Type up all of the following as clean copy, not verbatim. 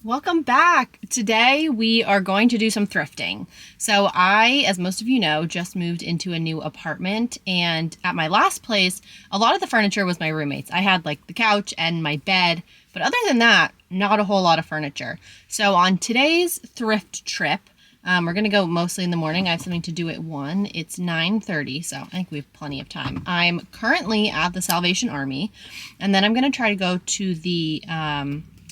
Welcome back. Today we are going to do some thrifting. So I, as most of you know, just moved into a new apartment, and at my last place, a lot of the furniture was my roommate's. I had like the couch and my bed, but other than that, not a whole lot of furniture. So on today's thrift trip, we're going to go mostly in the morning. I have something to do at 1. It's 9:30, so I think we have plenty of time. I'm currently at the Salvation Army, and then I'm going to try to go to the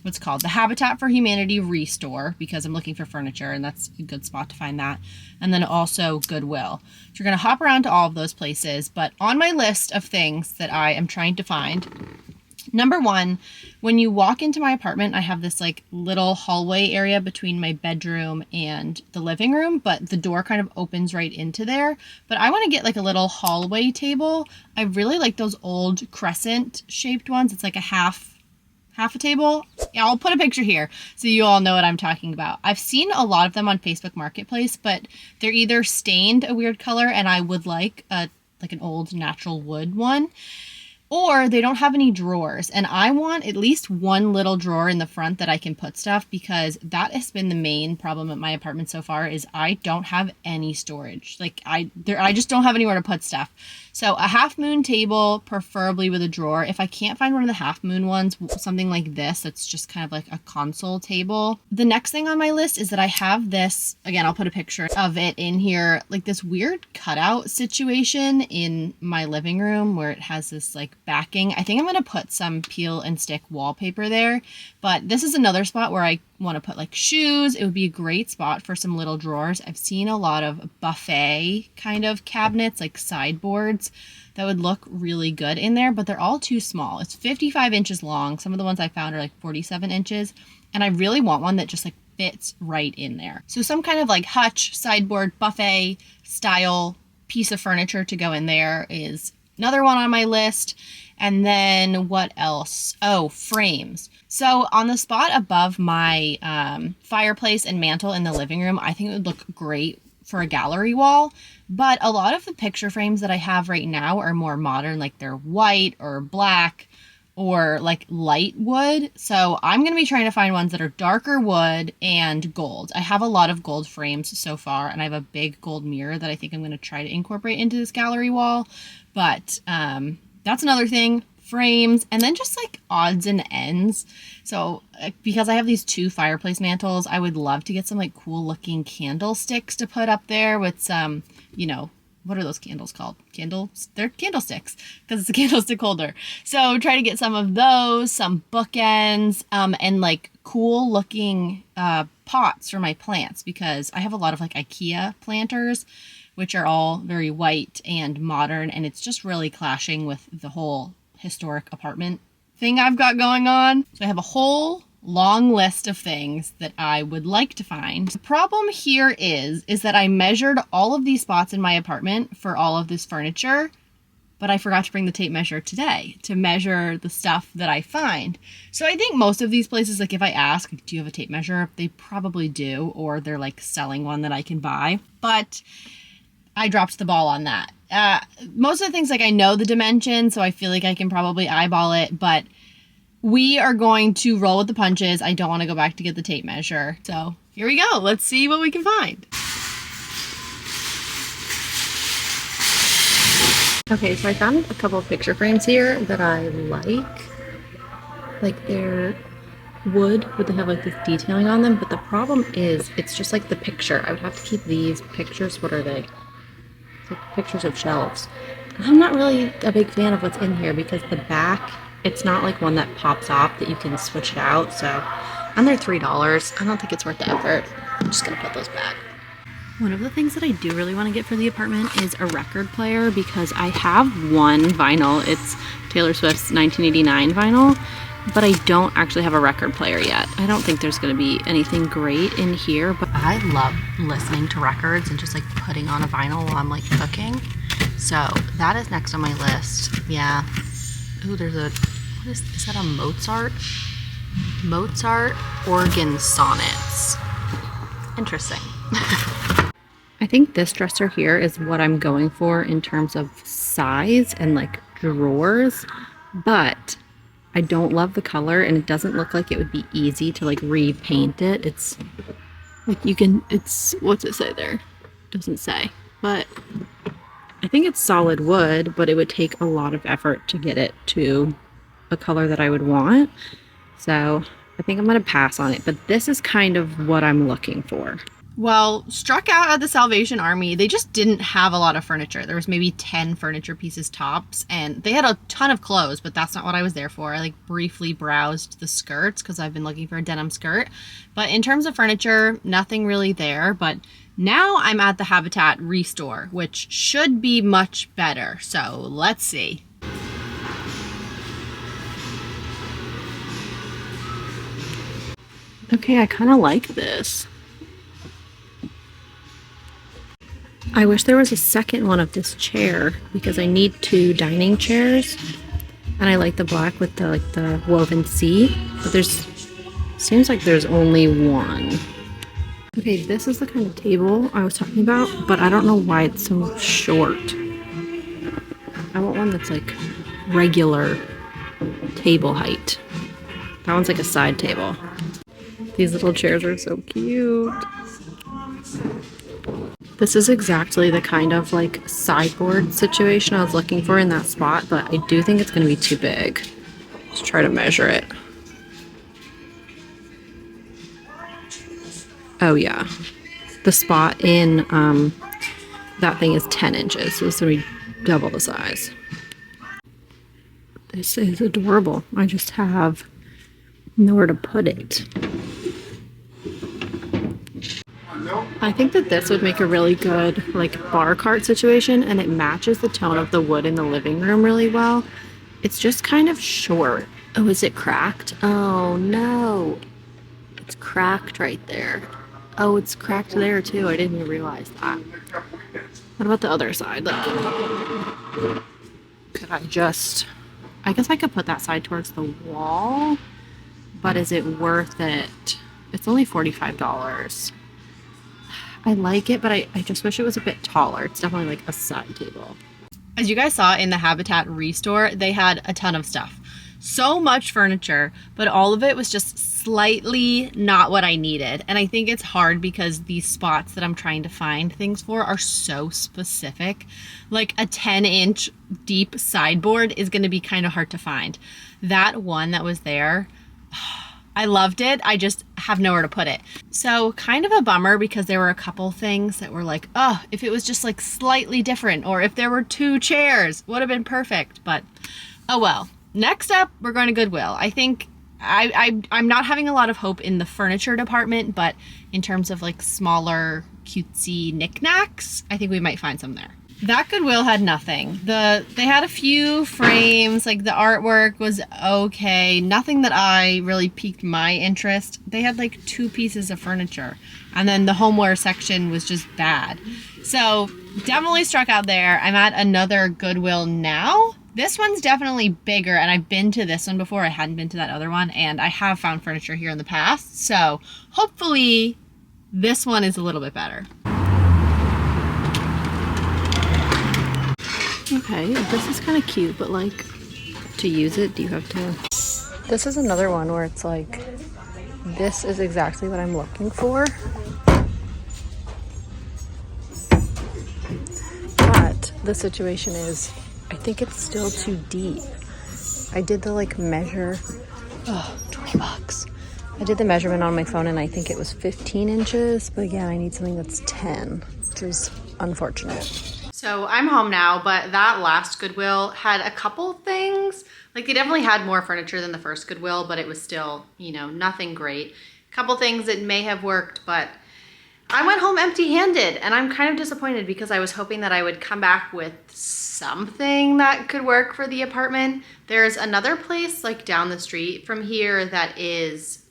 what's called the Habitat for Humanity Restore because I'm looking for furniture, and that's a good spot to find that. And then also Goodwill. So we're going to hop around to all of those places, but on my list of things that I am trying to find, number one, when you walk into my apartment, I have this like little hallway area between my bedroom and the living room, but the door kind of opens right into there. But I want to get like a little hallway table. I really like those old crescent shaped ones. It's like a half a table. Yeah, I'll put a picture here so you all know what I'm talking about. I've seen a lot of them on Facebook Marketplace, but they're either stained a weird color, and I would like an old natural wood one, or they don't have any drawers, and I want at least one little drawer in the front that I can put stuff, because that has been the main problem at my apartment so far is I don't have any storage. Like I just don't have anywhere to put stuff. So a half moon table, preferably with a drawer. If I can't find one of the half moon ones, something like this that's just kind of like a console table. The next thing on my list is that I have this, again, I'll put a picture of it in here, like this weird cutout situation in my living room where it has this like backing. I think I'm going to put some peel and stick wallpaper there, but this is another spot where I want to put like shoes. It would be a great spot for some little drawers. I've seen a lot of buffet kind of cabinets, like sideboards, that would look really good in there, but they're all too small. It's 55 inches long. Some of the ones I found are like 47 inches, and I really want one that just like fits right in there. So some kind of like hutch, sideboard, buffet style piece of furniture to go in there is another one on my list. And then what else? Oh, frames. So on the spot above my fireplace and mantle in the living room, I think it would look great for a gallery wall. But a lot of the picture frames that I have right now are more modern, like they're white or black or like light wood. So I'm going to be trying to find ones that are darker wood and gold. I have a lot of gold frames so far, and I have a big gold mirror that I think I'm going to try to incorporate into this gallery wall. But that's another thing. Frames, and then just like odds and ends. So because I have these 2 fireplace mantles, I would love to get some like cool looking candlesticks to put up there with some, what are those candles called? They're candlesticks because it's a candlestick holder. So try to get some of those, some bookends, and like cool looking pots for my plants, because I have a lot of like IKEA planters, which are all very white and modern, and it's just really clashing with the whole historic apartment thing I've got going on. So I have a whole long list of things that I would like to find. The problem here is that I measured all of these spots in my apartment for all of this furniture, but I forgot to bring the tape measure today to measure the stuff that I find. So I think most of these places, like if I ask, do you have a tape measure? They probably do, or they're like selling one that I can buy. But I dropped the ball on that. Most of the things, like I know the dimensions, so I feel like I can probably eyeball it, but we are going to roll with the punches. I don't want to go back to get the tape measure. So here we go. Let's see what we can find. Okay, so I found a couple of picture frames here that I like. Like they're wood, but they have like this detailing on them. But the problem is it's just like the picture. I would have to keep these pictures. What are they? Like pictures of shelves. I'm not really a big fan of what's in here because the back, it's not like one that pops off that you can switch it out. So, and they're $3. I don't think it's worth the effort. I'm just gonna put those back. One of the things that I do really want to get for the apartment is a record player, because I have one vinyl. It's Taylor Swift's 1989 vinyl, but I don't actually have a record player yet. I don't think there's going to be anything great in here, but I love listening to records and just like putting on a vinyl while I'm like cooking. So that is next on my list. Yeah. Ooh, there's a, what is that, a Mozart? Mozart organ sonnets. Interesting. I think this dresser here is what I'm going for in terms of size and like drawers, but I don't love the color, and it doesn't look like it would be easy to like repaint it. It's like what's it say there? Doesn't say, but I think it's solid wood, but it would take a lot of effort to get it to a color that I would want. So I think I'm gonna pass on it, but this is kind of what I'm looking for. Well, struck out at the Salvation Army, they just didn't have a lot of furniture. There was maybe 10 furniture pieces tops, and they had a ton of clothes, but that's not what I was there for. I like briefly browsed the skirts because I've been looking for a denim skirt. But in terms of furniture, nothing really there. But now I'm at the Habitat Restore, which should be much better. So let's see. Okay, I kind of like this. I wish there was a second one of this chair because I need 2 dining chairs, and I like the black with the woven C, but seems like there's only one. Okay, this is the kind of table I was talking about, but I don't know why it's so short. I want one that's like regular table height. That one's like a side table. These little chairs are so cute. This is exactly the kind of like sideboard situation I was looking for in that spot, but I do think it's going to be too big. Let's try to measure it. Oh yeah. The spot in that thing is 10 inches, so it's going to be double the size. This is adorable. I just have nowhere to put it. I think that this would make a really good like bar cart situation, and it matches the tone of the wood in the living room really well. It's just kind of short. Oh, is it cracked? Oh no. It's cracked right there. Oh, it's cracked there too. I didn't even realize that. What about the other side? Like, could I guess I could put that side towards the wall, but is it worth it? It's only $45. I like it, but I just wish it was a bit taller. It's definitely like a side table. As you guys saw in the Habitat Restore, they had a ton of stuff. So much furniture, but all of it was just slightly not what I needed. And I think it's hard because these spots that I'm trying to find things for are so specific. Like a 10-inch deep sideboard is going to be kind of hard to find. That one that was there, I loved it. I just have nowhere to put it. So kind of a bummer because there were a couple things that were like, oh, if it was just like slightly different, or if there were 2 chairs, would have been perfect. But oh well. Next up, we're going to Goodwill. I think I'm not having a lot of hope in the furniture department, but in terms of like smaller cutesy knickknacks, I think we might find some there. That Goodwill had nothing. They had a few frames, like the artwork was okay. Nothing that I really piqued my interest. They had like 2 pieces of furniture, and then the homeware section was just bad. So definitely struck out there. I'm at another Goodwill now. This one's definitely bigger, and I've been to this one before. I hadn't been to that other one, and I have found furniture here in the past. So hopefully this one is a little bit better. Okay, this is kind of cute, but like, to use it, do you have to... This is another one where it's like, this is exactly what I'm looking for. But the situation is, I think it's still too deep. I did the like measure, $20. I did the measurement on my phone and I think it was 15 inches, but again, I need something that's 10, which is unfortunate. So I'm home now, but that last Goodwill had a couple things. Like they definitely had more furniture than the first Goodwill, but it was still, you know, nothing great. A couple things that may have worked, but I went home empty-handed, and I'm kind of disappointed because I was hoping that I would come back with something that could work for the apartment. There's another place like down the street from here that is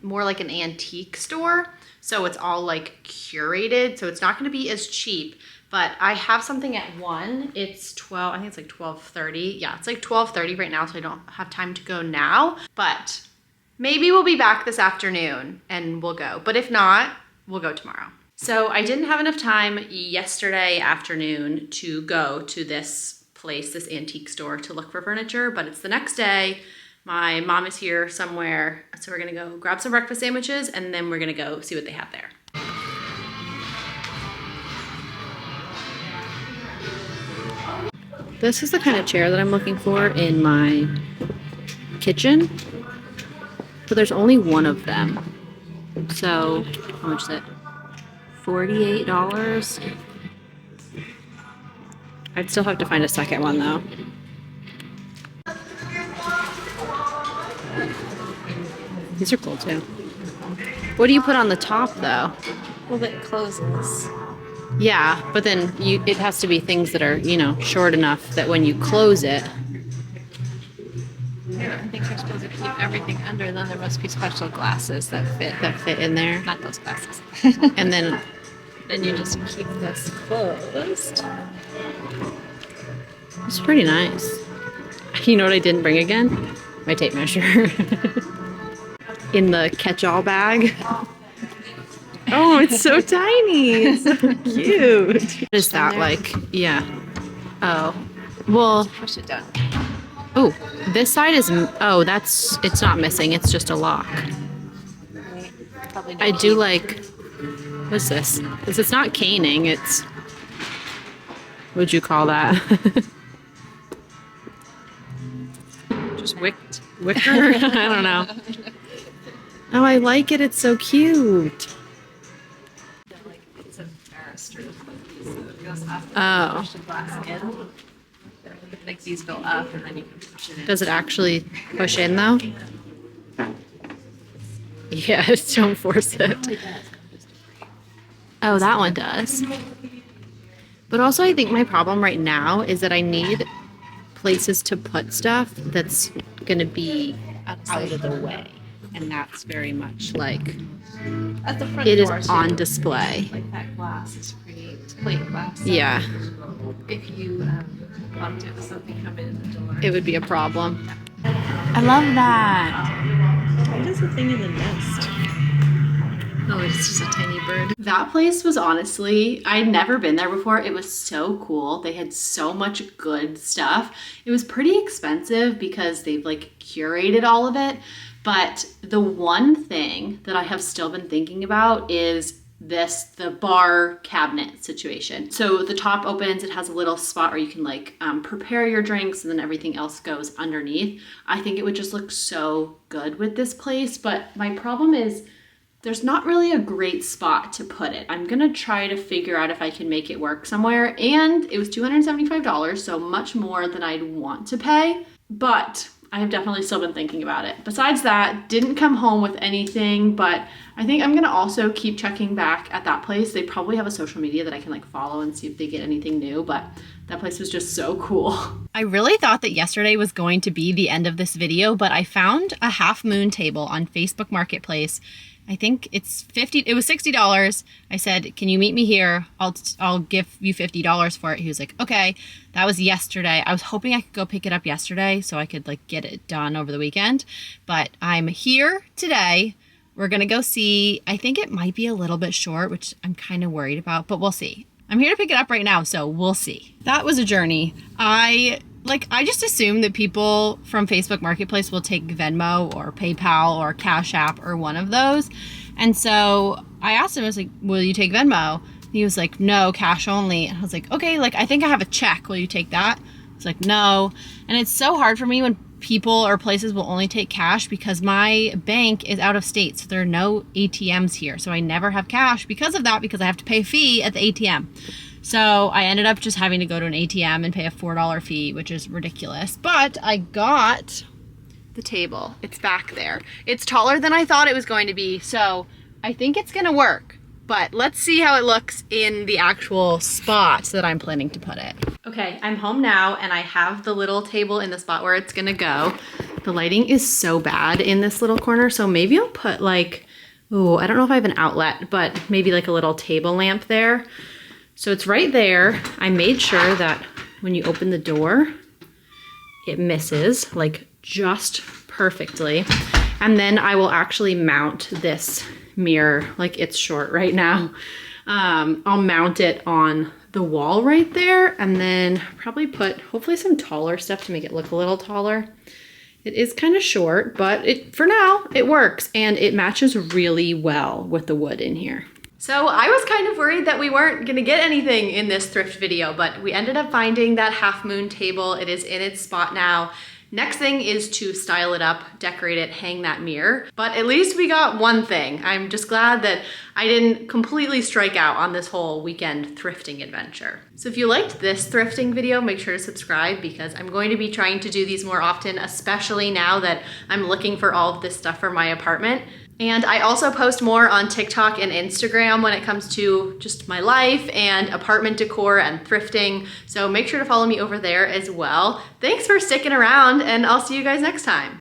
more like an antique store. So it's all like curated. So it's not going to be as cheap, but I have something at 1. It's 12, I think it's like 12:30. Yeah, it's like 12:30 right now, so I don't have time to go now, but maybe we'll be back this afternoon and we'll go. But if not, we'll go tomorrow. So I didn't have enough time yesterday afternoon to go to this place, this antique store, to look for furniture, but it's the next day. My mom is here somewhere, so we're gonna go grab some breakfast sandwiches and then we're gonna go see what they have there. This is the kind of chair that I'm looking for in my kitchen, but there's only one of them. So, how much is it? $48. I'd still have to find a second one though. These are cool too. What do you put on the top though? Well, it closes. Yeah, but then it has to be things that are, you know, short enough that when you close it. I think you're supposed to keep everything under, then there must be special glasses that fit in there. Not those glasses. And then you just keep this closed. it's pretty nice. You know what I didn't bring again? My tape measure. In the catch-all bag. Oh, it's so tiny. It's so cute. What is that like? Yeah. Oh. Well. Push it down. Oh, this side is. Oh, it's not missing. It's just a lock. I do like. What's this? Because it's not caning. It's. What would you call that? Just wicked. Wicker? I don't know. Oh, I like it. It's so cute. It's a barrister. So it goes up. Oh. Push the glass in. Like these go up, and then you can push it in. Does it actually push in though? Yeah, don't force it. Oh, that one does. But also I think my problem right now is that I need places to put stuff that's going to be out of the way. And that's very much like At the front it is door, too. on display. Like that glass is pretty plate glass. Yeah, If you bumped it with something coming in the door. it would be a problem. I love that. What is the thing in the nest? Oh, it's just a tiny bird. That place was honestly, I'd never been there before. It was so cool. They had so much good stuff. It was pretty expensive because they've like curated all of it. But the one thing that I have still been thinking about is the bar cabinet situation. So the top opens, it has a little spot where you can like prepare your drinks and then everything else goes underneath. I think it would just look so good with this place. But my problem is there's not really a great spot to put it. I'm gonna try to figure out if I can make it work somewhere. And it was $275, so much more than I'd want to pay. But I have definitely still been thinking about it. Besides that, didn't come home with anything, but I think I'm gonna also keep checking back at that place. They probably have a social media that I can like follow and see if they get anything new, but that place was just so cool. I really thought that yesterday was going to be the end of this video, but I found a half moon table on Facebook Marketplace. I think it was $60. I said, can you meet me here? I'll give you $50 for it. He was like, okay. That was yesterday. I was hoping I could go pick it up yesterday so I could like get it done over the weekend. But I'm here today. We're going to go see. I think it might be a little bit short, which I'm kind of worried about, but we'll see. I'm here to pick it up right now, so we'll see. That was a journey. I just assume that people from Facebook Marketplace will take Venmo or PayPal or Cash App or one of those. And so I asked him, I was like, will you take Venmo? He was like, no, cash only. And I was like, okay, like I think I have a check. Will you take that? It's like, no. And it's so hard for me when people or places will only take cash because my bank is out of state. So there are no ATMs here. So I never have cash because of that, because I have to pay a fee at the ATM. So I ended up just having to go to an ATM and pay a $4 fee, which is ridiculous. But I got the table. It's back there. It's taller than I thought it was going to be. So I think it's going to work. But let's see how it looks in the actual spot that I'm planning to put it. Okay, I'm home now and I have the little table in the spot where it's going to go. The lighting is so bad in this little corner. So maybe I'll put like, I don't know if I have an outlet, but maybe like a little table lamp there. So it's right there. I made sure that when you open the door, it misses like just perfectly. And then I will actually mount this mirror, like it's short right now. I'll mount it on the wall right there and then probably put hopefully some taller stuff to make it look a little taller. It is kind of short, but for now, it works, and it matches really well with the wood in here. So I was kind of worried that we weren't gonna get anything in this thrift video, but we ended up finding that half moon table. It is in its spot now. Next thing is to style it up, decorate it, hang that mirror. But at least we got one thing. I'm just glad that I didn't completely strike out on this whole weekend thrifting adventure. So if you liked this thrifting video, make sure to subscribe because I'm going to be trying to do these more often, especially now that I'm looking for all of this stuff for my apartment. And I also post more on TikTok and Instagram when it comes to just my life and apartment decor and thrifting. So make sure to follow me over there as well. Thanks for sticking around, and I'll see you guys next time.